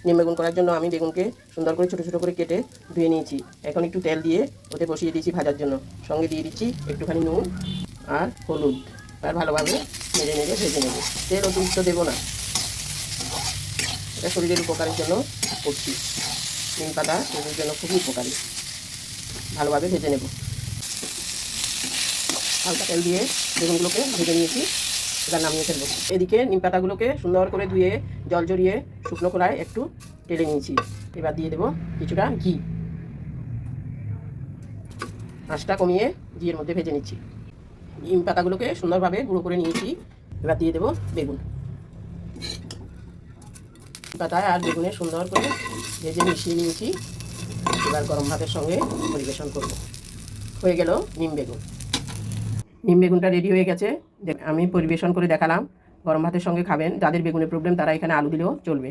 নিম বেগুন করার জন্য আমি বেগুনকে সুন্দর করে ছোটো ছোটো করে কেটে ধুয়ে নিয়েছি। এখন একটু তেল দিয়ে ওতে বসিয়ে দিয়েছি ভাজার জন্য। সঙ্গে দিয়ে দিচ্ছি একটুখানি নুন আর হলুদ। আর ভালোভাবে নেড়ে নেড়ে ভেজে নেব। তেল অতিরিক্ত দেবো না, এটা শরীরের উপকারের জন্য করছি। নিম পাতা শরীরের জন্য খুবই উপকারী। ভালোভাবে ভেজে নেব। হালকা তেল দিয়ে বেগুনগুলোকে ভেজে নিয়েছি, এবার নামিয়ে ফেলবো। এদিকে নিম পাতাগুলোকে সুন্দর করে ধুয়ে জল জড়িয়ে শুকনো খোলায় একটু টেলে নিয়েছি। এবার দিয়ে দেবো কিছুটা ঘি। আঁচটা কমিয়ে ঘিয়ের মধ্যে ভেজে নিচ্ছি। নিম পাতাগুলোকে সুন্দরভাবে গুঁড়ো করে নিয়েছি। এবার দিয়ে দেবো বেগুন। পাতায় আর বেগুনে সুন্দর করে ভেজে মিশিয়ে নিয়েছি। এবার গরম ভাতের সঙ্গে পরিবেশন করব। হয়ে গেল নিম বেগুন। নিম বেগুনটা রেডি হয়ে গেছে, আমি পরিবেশন করে দেখালাম। গরম ভাতের সঙ্গে খাবেন। যাদের বেগুনের প্রবলেম তারা এখানে আলু দিলেও চলবে।